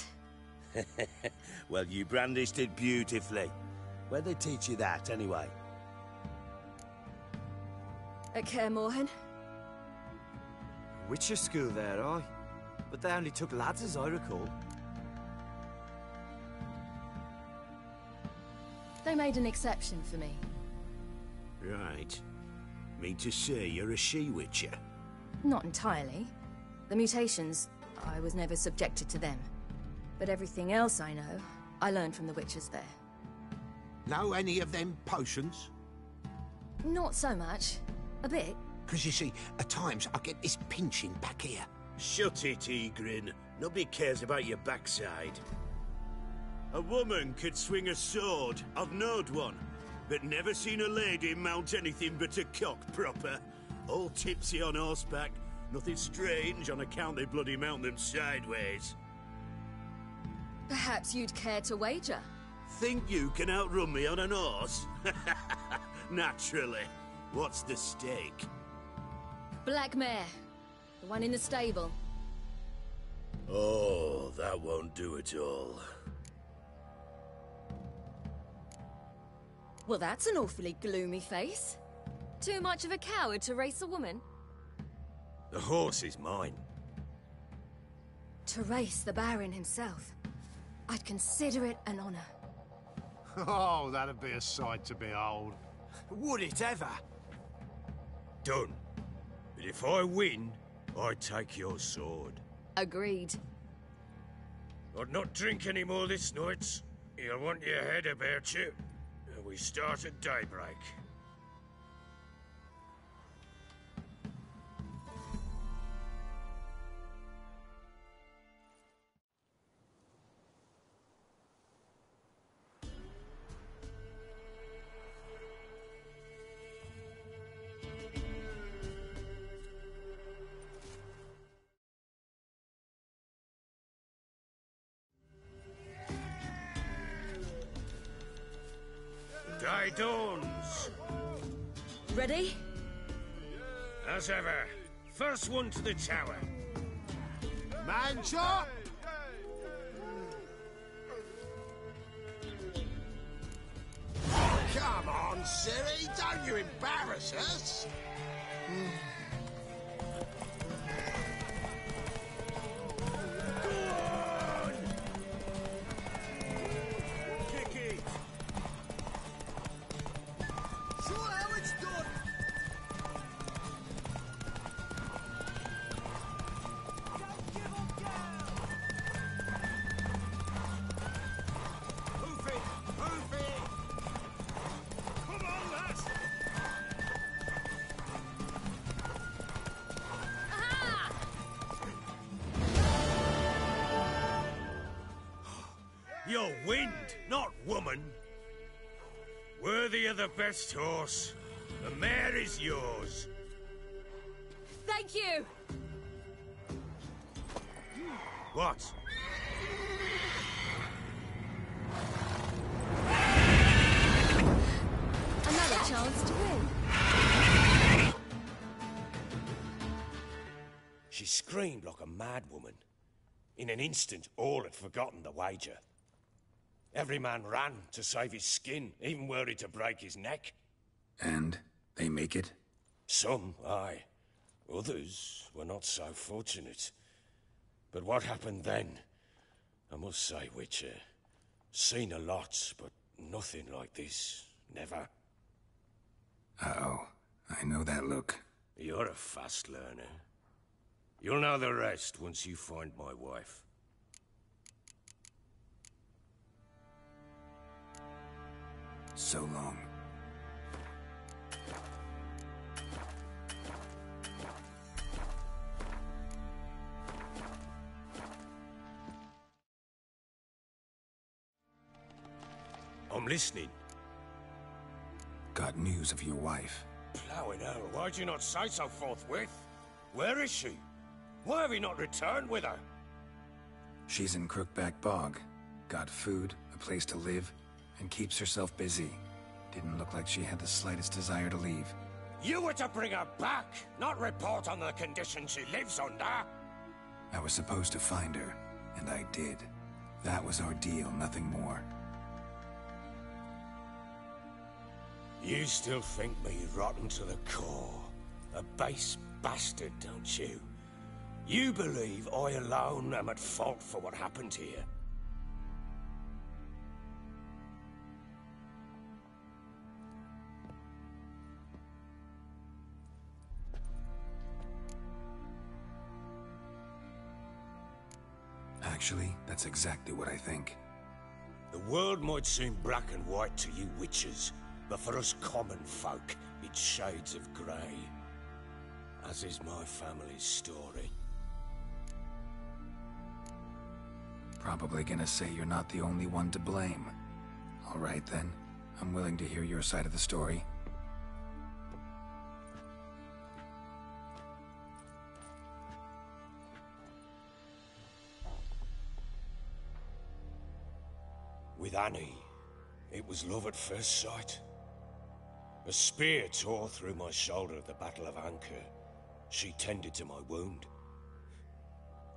H: Well, you brandished it beautifully. Where'd they teach you that, anyway?
J: At Kaer Morhen.
M: Witcher school there, aye. But they only took lads, as I recall.
J: They made an exception for me.
H: Right. Mean to say you're a she-witcher?
J: Not entirely. The mutations, I was never subjected to them. But everything else I know, I learned from the witches there.
I: Know any of them potions?
J: Not so much. A bit.
I: Because you see, at times I get this pinching back here.
H: Shut it, Egrin. Nobody cares about your backside. A woman could swing a sword. I've knowed one. But never seen a lady mount anything but a cock proper. All tipsy on horseback. Nothing strange on account they bloody mount them sideways.
J: Perhaps you'd care to wager?
H: Think you can outrun me on an horse? Naturally. What's the stake?
J: Black mare. The one in the stable.
H: Oh, that won't do it all.
J: Well, that's an awfully gloomy face. Too much of a coward to race a woman?
C: The horse is mine.
J: To race the Baron himself. I'd consider it an honor.
I: Oh, that'd be a sight to behold.
M: Would it ever?
C: Done. But if I win, I take your sword.
J: Agreed.
C: I'd not drink any more this night. You'll want your head about you. We start at daybreak.
H: day dawns.
J: Ready?
H: As ever, first one to the tower.
I: Man chop! Come on, Siri, don't you embarrass us!
H: You're wind, not woman. Worthy of the best horse. The mare is yours.
J: Thank you!
H: What?
J: Another chance to win.
C: She screamed like a mad woman. In an instant, all had forgotten the wager. Every man ran to save his skin, even worried to break his neck.
E: And they make it?
C: Some, aye. Others were not so fortunate. But what happened then? I must say, Witcher, seen a lot, but nothing like this. Never.
E: Uh-oh. I know that look.
C: You're a fast learner. You'll know the rest once you find my wife.
E: So long.
C: I'm listening.
E: Got news of your wife.
C: Plowing hell, why'd you not say so forthwith? Where is she? Why have you not returned with her?
E: She's in Crookback Bog. Got food, a place to live, and keeps herself busy. Didn't look like she had the slightest desire to leave.
C: You were to bring her back, not report on the conditions she lives under.
E: I was supposed to find her, and I did. That was our deal, nothing more.
C: You still think me rotten to the core. A base bastard, don't you? You believe I alone am at fault for what happened here.
E: Actually, that's exactly what I think.
C: The world might seem black and white to you witches, but for us common folk, it's shades of grey. As is my family's story.
E: Probably gonna say you're not the only one to blame. All right then, I'm willing to hear your side of the story.
C: With Annie, it was love at first sight. A spear tore through my shoulder at the Battle of Anchor. She tended to my wound.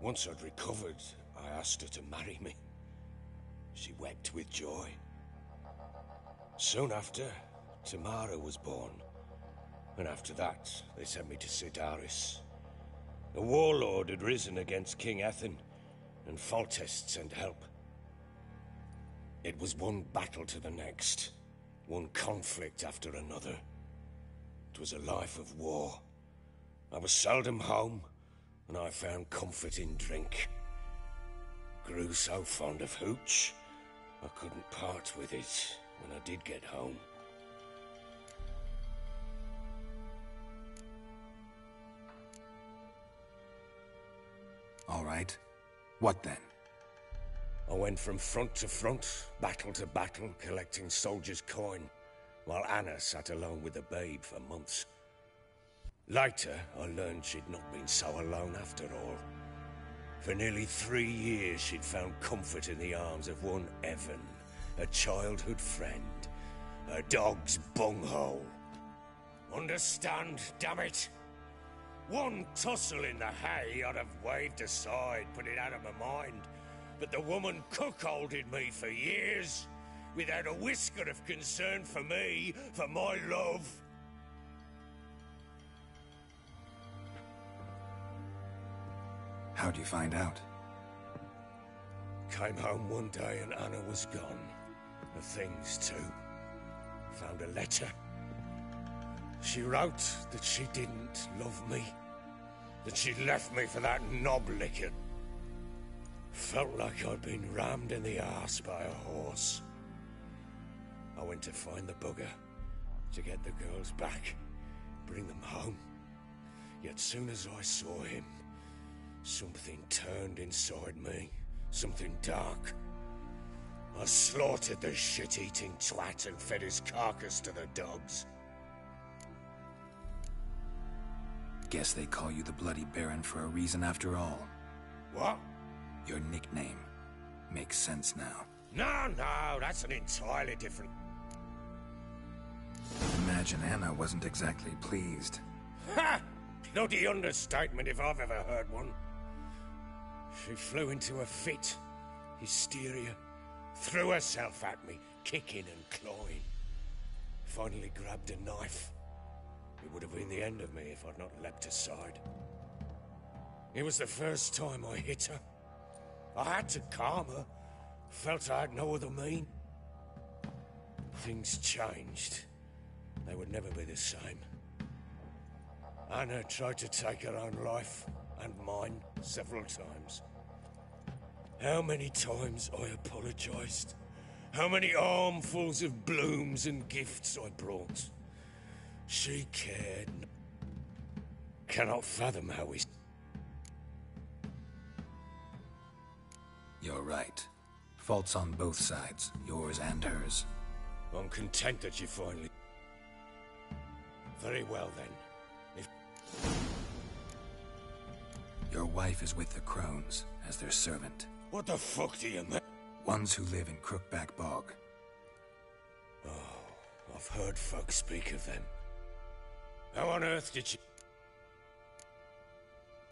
C: Once I'd recovered, I asked her to marry me. She wept with joy. Soon after, Tamara was born. And after that, they sent me to Sidaris. The warlord had risen against King Ethan, and Foltest sent help. It was one battle to the next, one conflict after another. It was a life of war. I was seldom home, and I found comfort in drink. Grew so fond of hooch, I couldn't part with it when I did get home.
E: All right. What then?
C: I went from front to front, battle to battle, collecting soldiers' coin, while Anna sat alone with the babe for months. Later, I learned she'd not been so alone after all. For nearly 3 years, she'd found comfort in the arms of one Evan, a childhood friend, A dog's bunghole. Understand, damn it? One tussle in the hay I'd have waved aside, put it out of my mind. But the woman cuckolded me for years, without a whisker of concern for me, for my love.
E: How'd you find out?
C: Came home one day and Anna was gone. The things too. Found a letter. She wrote that she didn't love me. That she'd left me for that knob licker. Felt like I'd been rammed in the arse by a horse. I went to find the bugger, to get the girls back, bring them home. Yet soon as I saw him, something turned inside me, something dark. I slaughtered the shit-eating twat and fed his carcass to the dogs.
E: Guess they call you the Bloody Baron for a reason after all.
C: What?
E: Your nickname makes sense now.
C: No, that's an entirely different...
E: Imagine Anna wasn't exactly pleased.
C: Ha! Bloody understatement if I've ever heard one. She flew into a fit, hysteria, threw herself at me, kicking and clawing. Finally grabbed a knife. It would have been the end of me if I'd not leapt aside. It was the first time I hit her. I had to calm her. Felt I had no other mean. Things changed. They would never be the same. Anna tried to take her own life, and mine, several times. How many times I apologized. How many armfuls of blooms and gifts I brought. She cared. Cannot fathom how we...
E: You're right. Faults on both sides, yours and hers.
C: I'm content that you finally... Very well then. If...
E: Your wife is with the Crones, as their servant.
C: What the fuck do you mean?
E: Ones who live in Crookback Bog.
C: Oh, I've heard folks speak of them. How on earth did you...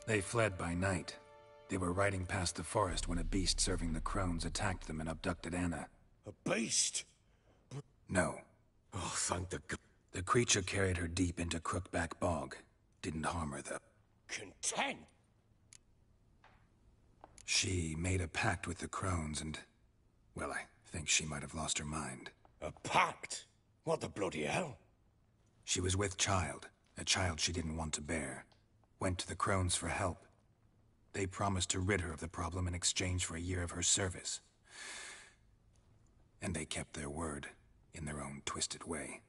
E: They fled by night. They were riding past the forest when a beast serving the Crones attacked them and abducted Anna.
C: A beast?
E: No.
C: Oh, thank the God.
E: The creature carried her deep into Crookback Bog. Didn't harm her, though.
C: Content?
E: She made a pact with the Crones and... well, I think she might have lost her mind.
C: A pact? What the bloody hell?
E: She was with child, a child she didn't want to bear. Went to the Crones for help. They promised to rid her of the problem in exchange for a year of her service. And they kept their word, in their own twisted way.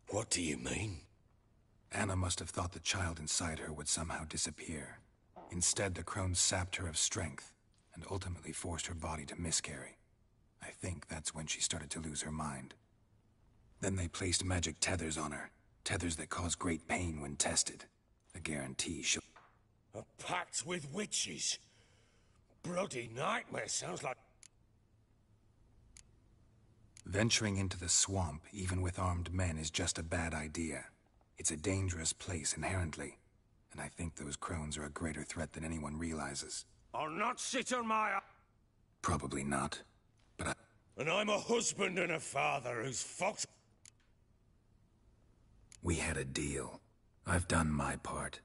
C: What do you mean?
E: Anna must have thought the child inside her would somehow disappear. Instead, the Crones sapped her of strength, and ultimately forced her body to miscarry. I think that's when she started to lose her mind. Then they placed magic tethers on her, tethers that cause great pain when tested. A guarantee she'll...
C: A pact with witches? Bloody nightmare, sounds like...
E: Venturing into the swamp, even with armed men, is just a bad idea. It's a dangerous place inherently, and I think those Crones are a greater threat than anyone realizes.
C: I'll not sit on my...
E: Probably not, but I...
C: And I'm a husband and a father who's fucked...
E: We had a deal. I've done my part.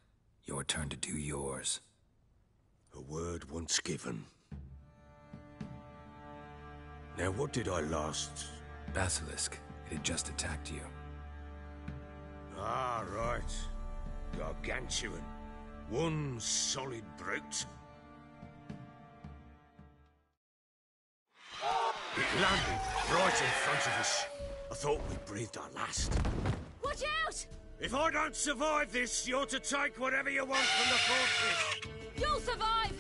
E: Your turn to do yours.
C: A word once given. Now, what did I last...
E: Basilisk. It had just attacked you.
C: Ah, right. Gargantuan. One solid brute. It landed right in front of us. I thought we breathed our last.
K: Watch out!
C: If I don't survive this, you're to take whatever you want from the fortress.
K: You'll survive!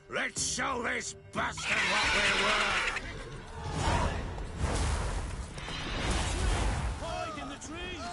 C: Let's show this bastard what we're worth!
H: Hide in the trees!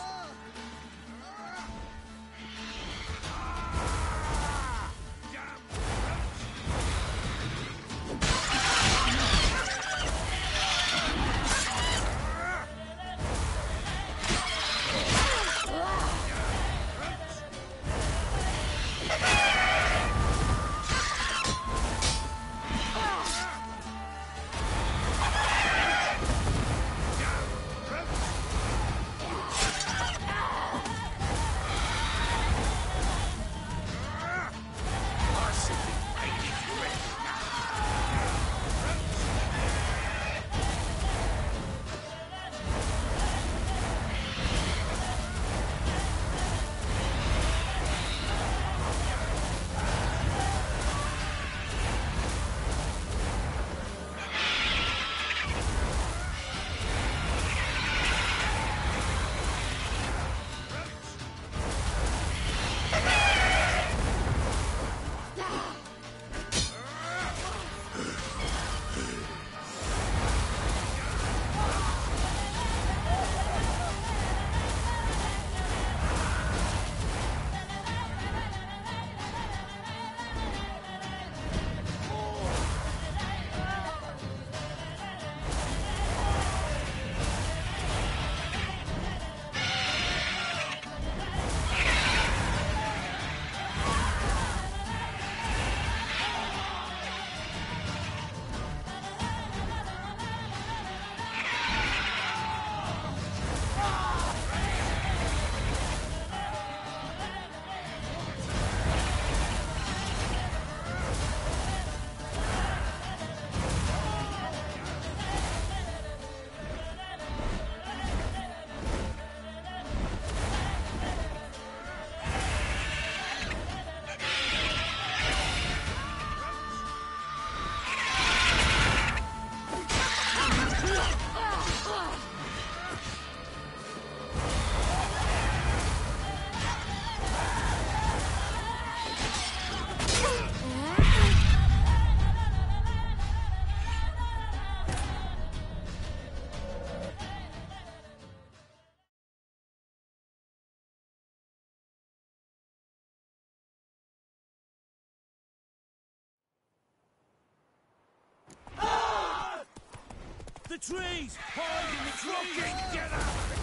H: the trees! Hide in the trees! Get out!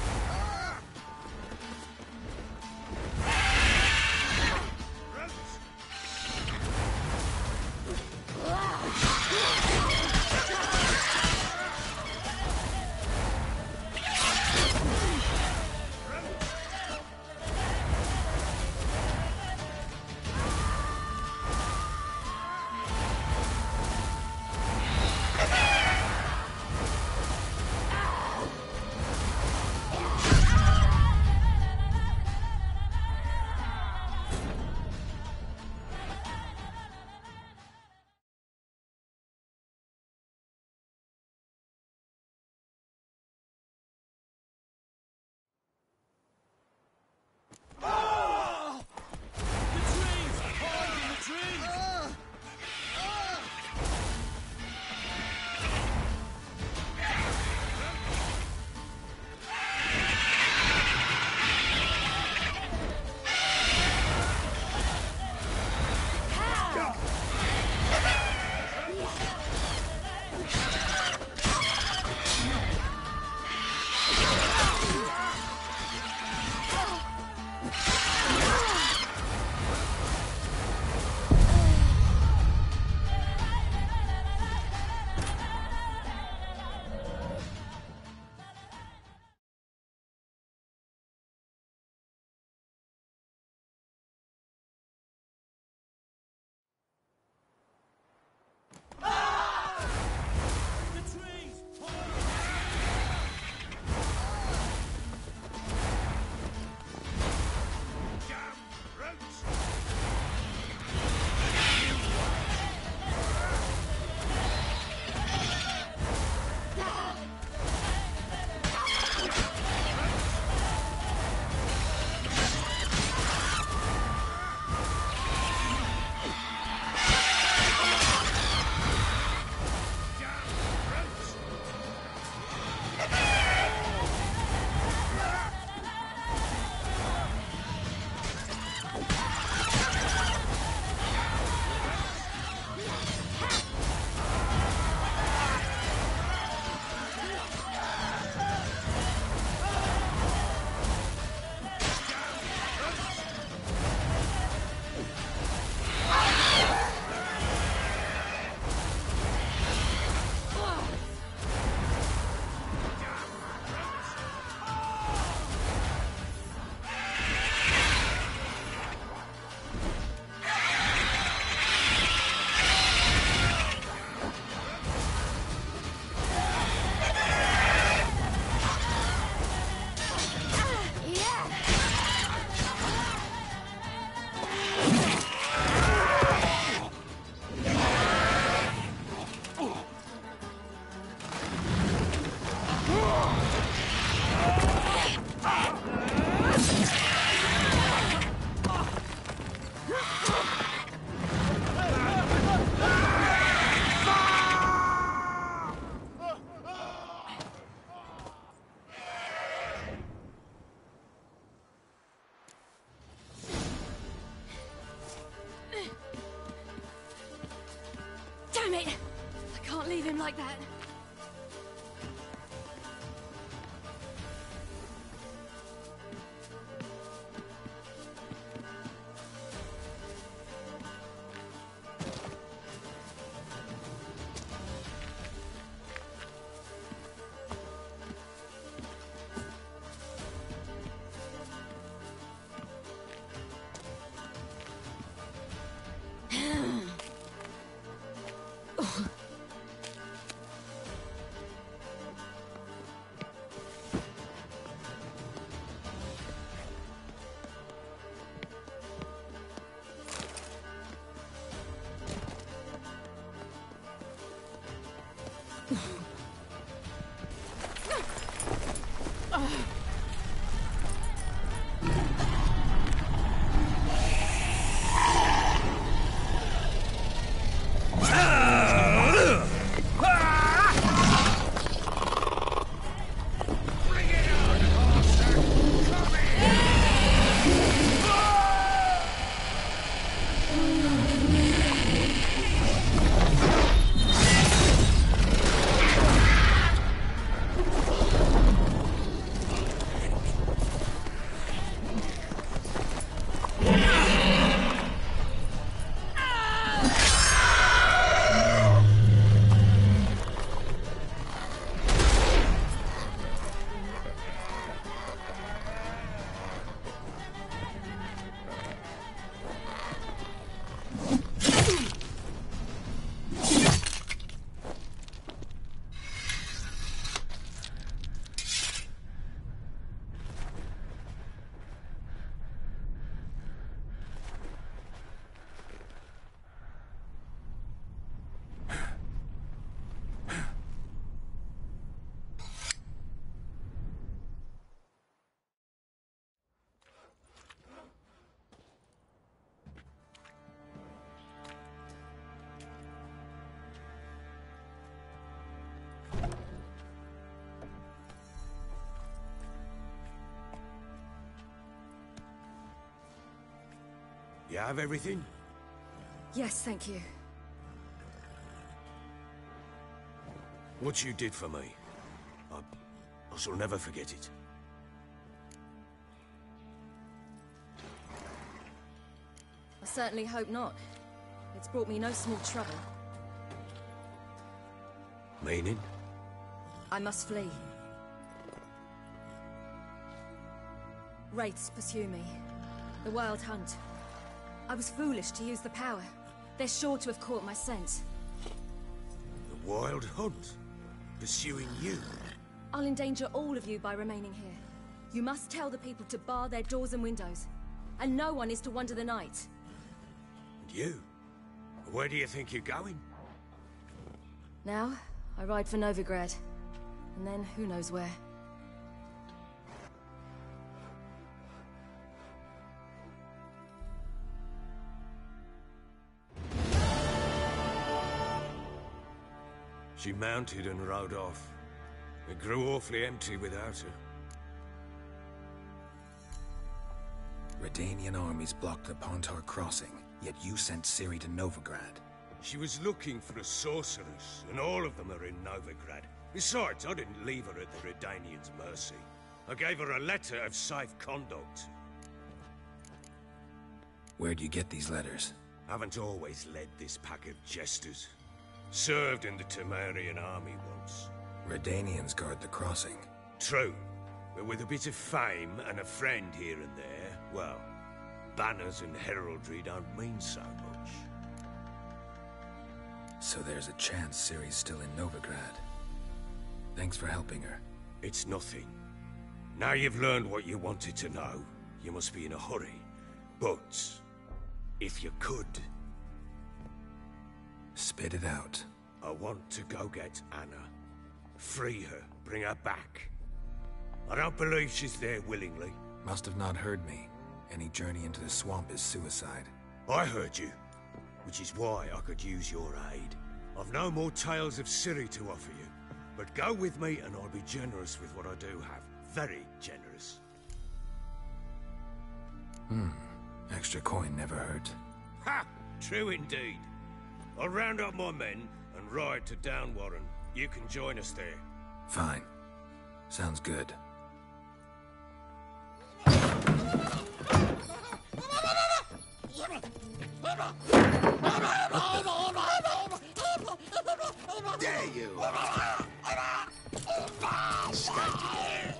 F: Damn it! I can't leave him like that.
C: You have everything?
J: Yes, thank you.
C: What you did for me, I shall never forget it.
J: I certainly hope not. It's brought me no small trouble.
C: Meaning?
J: I must flee. Wraiths pursue me. The Wild Hunt. I was foolish to use the power. They're sure to have caught my scent.
C: The Wild Hunt? Pursuing you?
J: I'll endanger all of you by remaining here. You must tell the people to bar their doors and windows. And no one is to wander the night.
C: And you? Where do you think you're going?
J: Now, I ride for Novigrad. And then, who knows where.
C: She mounted and rode off. It grew awfully empty without her.
E: Redanian armies blocked the Pontar crossing, yet you sent Ciri to Novigrad.
C: She was looking for a sorceress, and all of them are in Novigrad. Besides, I didn't leave her at the Redanians' mercy. I gave her a letter of safe conduct.
E: Where'd you get these letters?
C: Haven't always led this pack of jesters. Served in the Temerian army once.
E: Redanians guard the crossing.
C: True. But with a bit of fame and a friend here and there, well, banners and heraldry don't mean so much.
E: So there's a chance Ciri's still in Novigrad. Thanks for helping her.
C: It's nothing. Now you've learned what you wanted to know, you must be in a hurry. But, if you could...
E: Spit it out.
C: I want to go get Anna. Free her, bring her back. I don't believe she's there willingly.
E: Must have not heard me. Any journey into the swamp is suicide.
C: I heard you, which is why I could use your aid. I've no more tales of Ciri to offer you, but go with me and I'll be generous with what I do have. Very generous.
E: Extra coin never hurt.
C: Ha! True indeed. I'll round up my men and ride to Downwarren. You can join us there.
E: Fine. Sounds good.
I: There you are. Escaped again.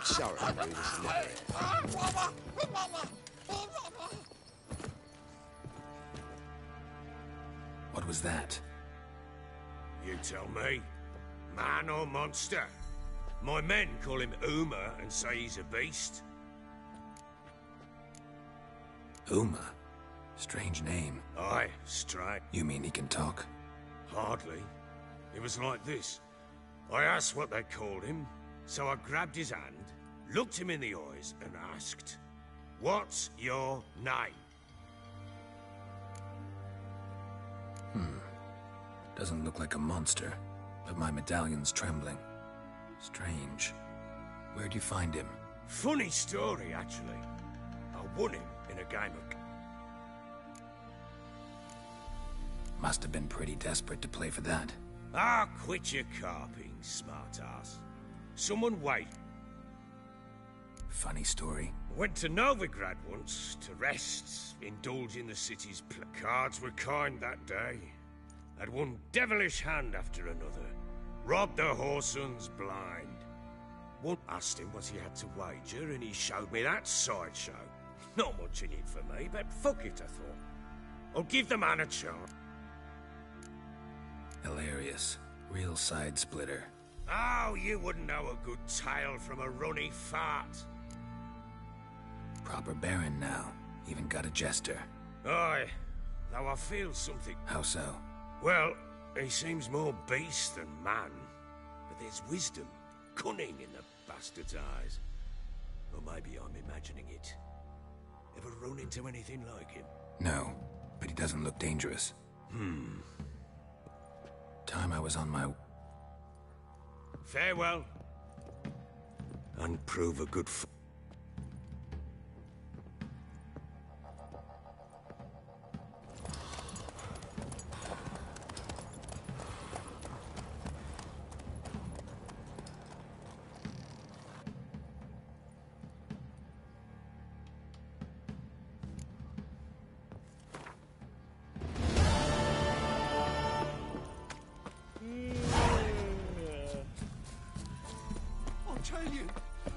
I: Sorry, this is never it.
E: What was that?
C: You tell me. Man or monster? My men call him Uma and say he's a beast.
E: Uma? Strange name.
C: Aye, strange.
E: You mean he can talk?
C: Hardly. It was like this. I asked what they called him, so I grabbed his hand, looked him in the eyes and asked, "What's your name?"
E: Doesn't look like a monster, but my medallion's trembling. Strange. Where'd you find him?
C: Funny story, actually. I won him in a game of...
E: Must have been pretty desperate to play for that.
C: Ah, quit your carping, smartass. Someone wait.
E: Funny story.
C: Went to Novigrad once to rest, indulge in the city's cards were kind that day. Had one devilish hand after another. Robbed the whoresons blind. One asked him what he had to wager, and he showed me that sideshow. Not much in it for me, but fuck it, I thought. I'll give the man a chance.
E: Hilarious. Real side splitter.
C: Oh, you wouldn't know a good tale from a runny fart.
E: Proper baron now. Even got a jester.
C: Aye, though I feel something.
E: How so?
C: Well, he seems more beast than man. But there's wisdom, cunning in the bastard's eyes. Or maybe I'm imagining it. Ever run into anything like him?
E: No, but he doesn't look dangerous. Time I was on my...
C: Farewell. And prove a good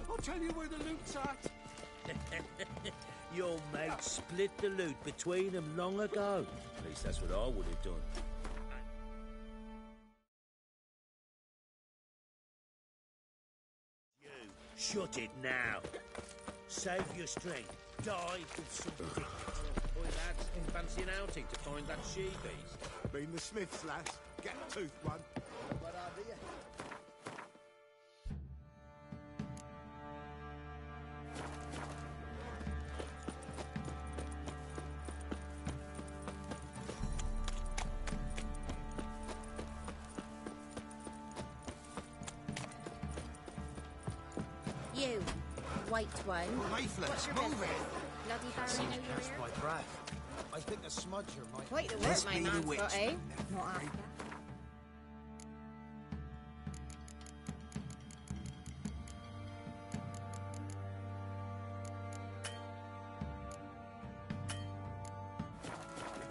H: I'll tell you where the loot's at.
N: Your mate split the loot between them long ago. At least that's what I would have done. You, shut it now. Save your strength. Die with something. Boy, lads, fancy an outing to find that she-beast.
H: Been the Smiths, lass. Get a tooth one.
D: What idea?
J: You, white one.
D: Leaflets, move it!
J: Bloody Baron over here.
L: My breath. I think a smudger might...
J: Quite the work my man's got, eh? Not after.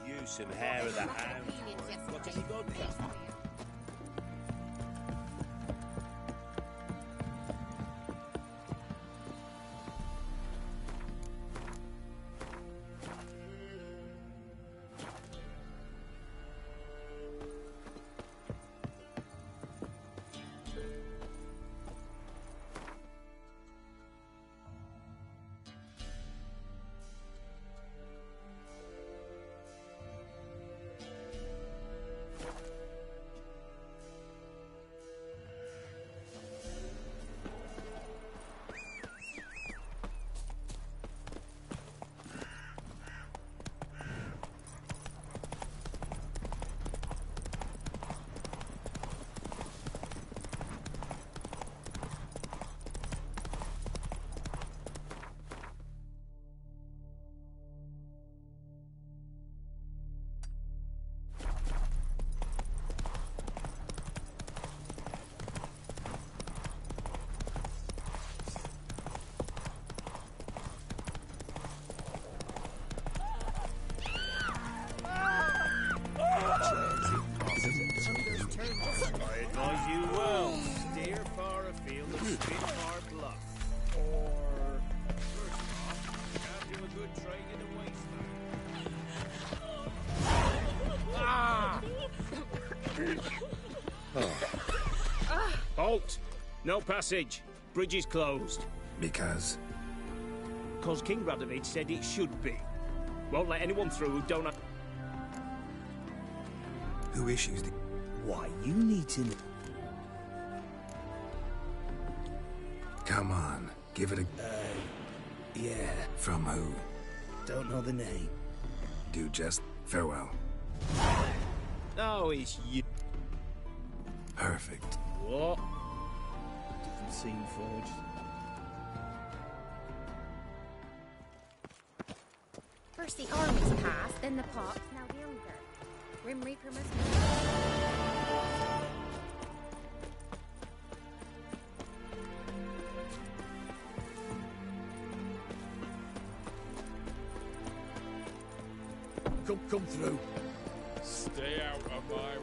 N: Use some hair of the hound. Got any vodka? Halt! No passage. Bridge is closed.
E: Because?
N: Because King Radovid said it should be. Won't let anyone through who don't have...
E: Who issues the...
N: Why, you need to...
E: Come on, give it a...
N: yeah.
E: From who?
N: Don't know the name.
E: Do just farewell.
N: No, it's you.
E: Perfect.
N: What? Different scene forged.
J: First the army's passed, then the pops, now the younger. Grim Reaper must be...
C: Come through.
O: Stay out of my